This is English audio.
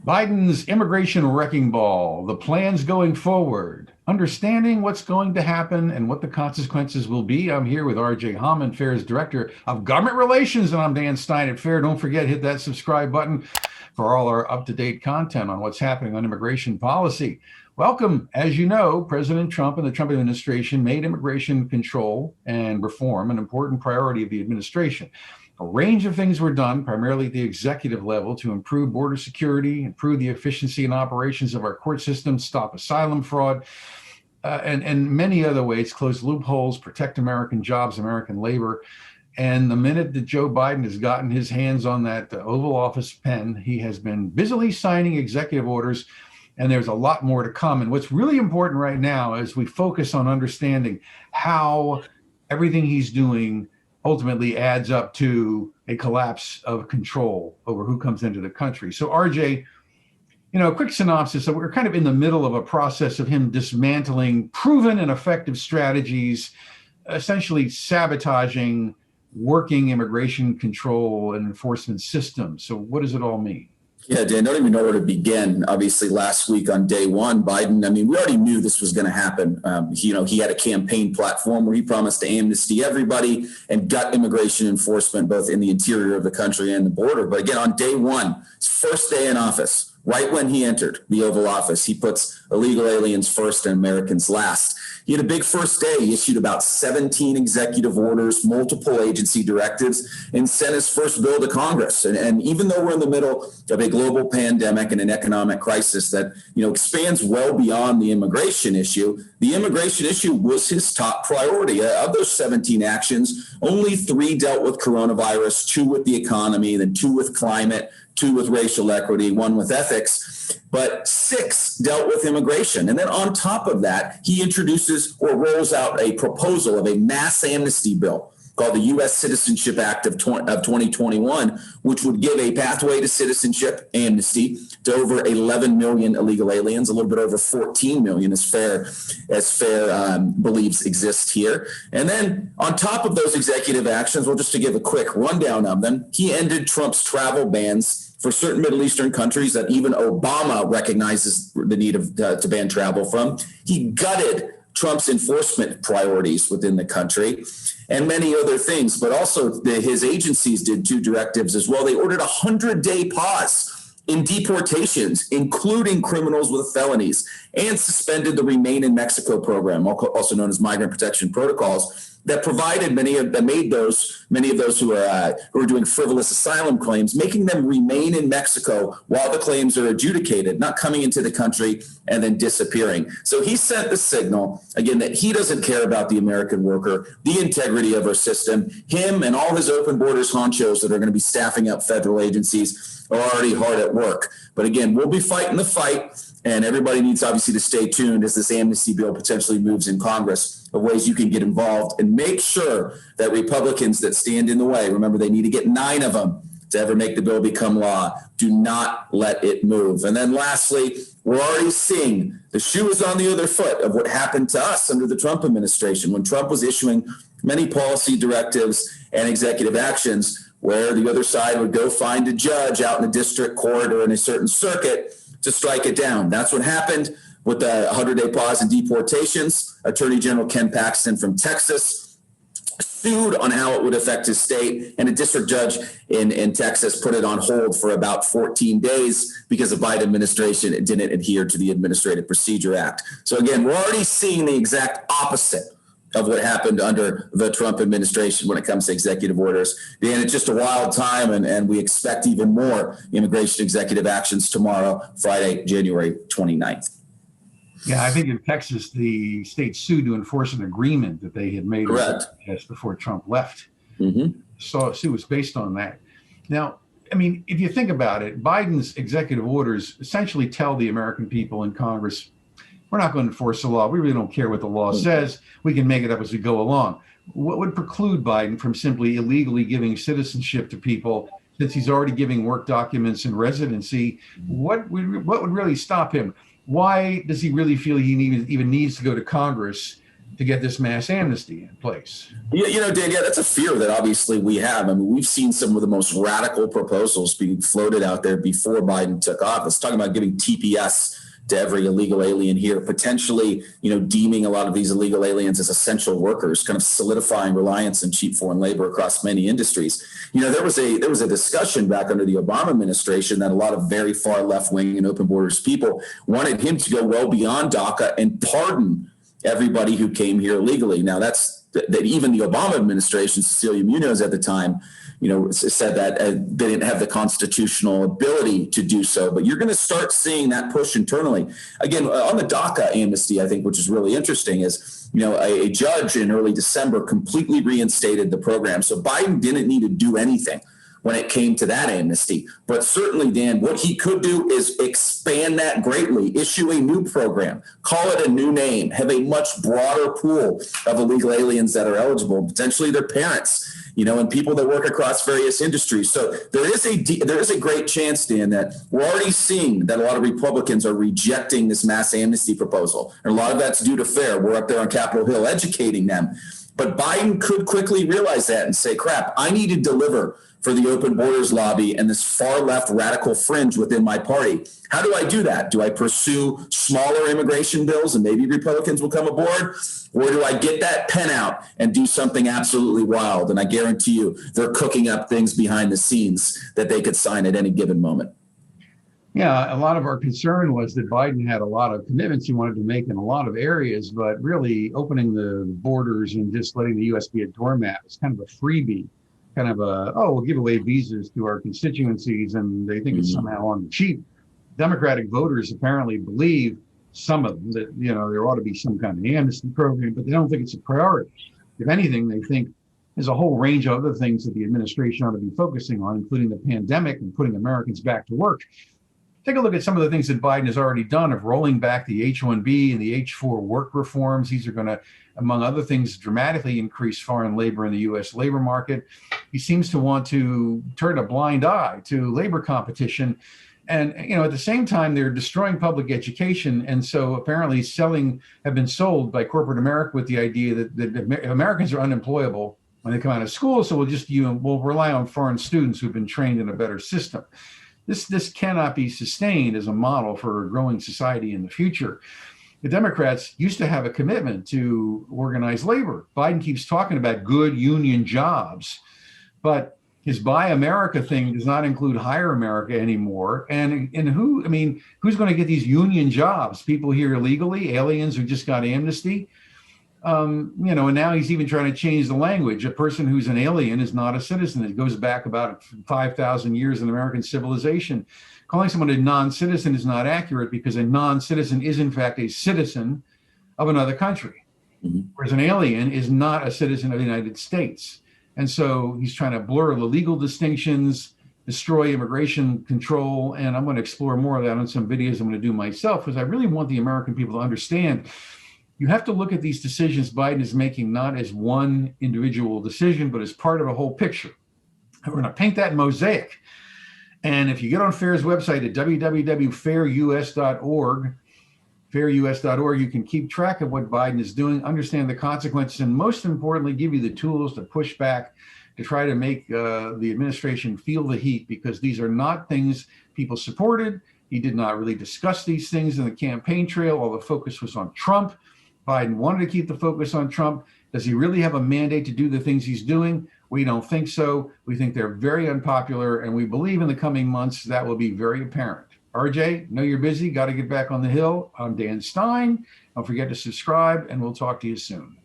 Biden's immigration wrecking ball, the plans going forward, understanding what's going to happen and what the consequences will be. I'm here with RJ Hauman, FAIR's Director of Government Relations, and I'm Dan Stein at FAIR. Don't forget, hit that subscribe button for all our up-to-date content on what's happening on immigration policy. Welcome. As you know, President Trump and the Trump administration made immigration control and reform an important priority of the administration. A range of things were done, primarily at the executive level, to improve border security, improve the efficiency and operations of our court system, stop asylum fraud, and many other ways, close loopholes, protect American jobs, American labor. And the minute that Joe Biden has gotten his hands on that Oval Office pen, he has been busily signing executive orders, and there's a lot more to come. And what's really important right now is we focus on understanding how everything he's doing ultimately adds up to a collapse of control over who comes into the country. So RJ, a quick synopsis. So we're kind of in the middle of a process of him dismantling proven and effective strategies, essentially sabotaging working immigration control and enforcement systems. So what does it all mean? Yeah, Dan, don't even know where to begin. Obviously, last week on day one, Biden, we already knew this was going to happen. He had a campaign platform where he promised to amnesty everybody and gut immigration enforcement, both in the interior of the country and the border. But again, on day one, his first day in office, right when he entered the Oval Office, he puts illegal aliens first and Americans last. He had a big first day. He issued about 17 executive orders, multiple agency directives, and sent his first bill to Congress. And even though we're in the middle of a global pandemic and an economic crisis that expands well beyond the immigration issue was his top priority. Of those 17 actions, only 3 dealt with coronavirus, 2 with the economy, then 2 with climate, 2 with racial equity, 1 with ethics, but 6 dealt with immigration. And then on top of that, he introduces or rolls out a proposal of a mass amnesty bill called the U.S. Citizenship Act of 2021, which would give a pathway to citizenship amnesty to over 11 million illegal aliens, a little bit over 14 million as FAIR believes exist here. And then on top of those executive actions, well, just to give a quick rundown of them, he ended Trump's travel bans for certain Middle Eastern countries that even Obama recognizes the need to ban travel from. He gutted Trump's enforcement priorities within the country and many other things, but also his agencies did 2 directives as well. They ordered a 100-day pause in deportations, including criminals with felonies, and suspended the Remain in Mexico program, also known as migrant protection protocols, that provided many of those who are doing frivolous asylum claims, making them remain in Mexico while the claims are adjudicated, not coming into the country and then disappearing. So he sent the signal, again, that he doesn't care about the American worker, the integrity of our system. Him and all his open borders honchos that are going to be staffing up federal agencies are already hard at work. But again, we'll be fighting the fight. And everybody needs obviously to stay tuned as this amnesty bill potentially moves in Congress of ways you can get involved and make sure that Republicans that stand in the way, remember they need to get 9 of them to ever make the bill become law, do not let it move. And then lastly, we're already seeing the shoe is on the other foot of what happened to us under the Trump administration when Trump was issuing many policy directives and executive actions where the other side would go find a judge out in a district court or in a certain circuit to strike it down. That's what happened with the 100-day pause in deportations. Attorney General Ken Paxton from Texas sued on how it would affect his state, and a district judge in Texas put it on hold for about 14 days because the Biden administration didn't adhere to the Administrative Procedure Act. So again, we're already seeing the exact opposite of what happened under the Trump administration when it comes to executive orders. Dan, it's just a wild time, and we expect even more immigration executive actions tomorrow, Friday, January 29th. Yeah, I think in Texas, the state sued to enforce an agreement that they had made just before Trump left. Mm-hmm. So suit was based on that. Now, if you think about it, Biden's executive orders essentially tell the American people in Congress, we're not going to enforce the law. We really don't care what the law says. We can make it up as we go along. What would preclude Biden from simply illegally giving citizenship to people since he's already giving work documents and residency? What would really stop him? Why does he really feel he even needs to go to Congress to get this mass amnesty in place. Yeah, Dan, that's a fear that obviously we have. I mean, we've seen some of the most radical proposals being floated out there before Biden took office, talking about giving TPS to every illegal alien here, potentially, deeming a lot of these illegal aliens as essential workers, kind of solidifying reliance on cheap foreign labor across many industries. There was a discussion back under the Obama administration that a lot of very far left-wing and open borders people wanted him to go well beyond DACA and pardon everybody who came here illegally. Now, that even the Obama administration, Cecilia Munoz at the time, said that they didn't have the constitutional ability to do so. But you're going to start seeing that push internally. Again, on the DACA amnesty, I think, which is really interesting, is a judge in early December completely reinstated the program. So Biden didn't need to do anything when it came to that amnesty. But certainly, Dan, what he could do is expand that greatly, issue a new program, call it a new name, have a much broader pool of illegal aliens that are eligible, potentially their parents, and people that work across various industries. So there is a great chance, Dan, that we're already seeing that a lot of Republicans are rejecting this mass amnesty proposal. And a lot of that's due to FAIR. We're up there on Capitol Hill educating them. But Biden could quickly realize that and say, crap, I need to deliver for the open borders lobby and this far left radical fringe within my party. How do I do that? Do I pursue smaller immigration bills and maybe Republicans will come aboard? Or do I get that pen out and do something absolutely wild? And I guarantee you they're cooking up things behind the scenes that they could sign at any given moment. Yeah, a lot of our concern was that Biden had a lot of commitments he wanted to make in a lot of areas, but really opening the borders and just letting the U.S. be a doormat is kind of a freebie. Kind of we'll give away visas to our constituencies, and they think it's somehow on the cheap. Democratic voters apparently believe, some of them, that there ought to be some kind of amnesty program, but they don't think it's a priority. If anything, they think there's a whole range of other things that the administration ought to be focusing on, including the pandemic and putting Americans back to work. Take a look at some of the things that Biden has already done of rolling back the H-1B and the H-4 work reforms. These are going to, among other things, dramatically increase foreign labor in the U.S. labor market. He seems to want to turn a blind eye to labor competition. And, at the same time, they're destroying public education. And so apparently have been sold by corporate America with the idea that Americans are unemployable when they come out of school. So we'll rely on foreign students who've been trained in a better system. This cannot be sustained as a model for a growing society in the future. The Democrats used to have a commitment to organized labor. Biden keeps talking about good union jobs, but his Buy America thing does not include Hire America anymore. And who's going to get these union jobs? People here illegally, aliens who just got amnesty. And now he's even trying to change the language. A person who's an alien is not a citizen. It goes back about 5,000 years in American civilization. Calling someone a non-citizen is not accurate because a non-citizen is in fact a citizen of another country, whereas an alien is not a citizen of the United States. And so he's trying to blur the legal distinctions, destroy immigration control. And I'm going to explore more of that on some videos I'm going to do myself, because I really want the American people to understand you have to look at these decisions Biden is making not as one individual decision, but as part of a whole picture. And we're going to paint that mosaic. And if you get on FAIR's website at www.fairus.org, fairus.org, you can keep track of what Biden is doing, understand the consequences, and most importantly, give you the tools to push back, to try to make the administration feel the heat, because these are not things people supported. He did not really discuss these things in the campaign trail. All the focus was on Trump. Biden wanted to keep the focus on Trump. Does he really have a mandate to do the things he's doing? We don't think so. We think they're very unpopular, and we believe in the coming months that will be very apparent. RJ, know you're busy. Got to get back on the Hill. I'm Dan Stein. Don't forget to subscribe, and we'll talk to you soon.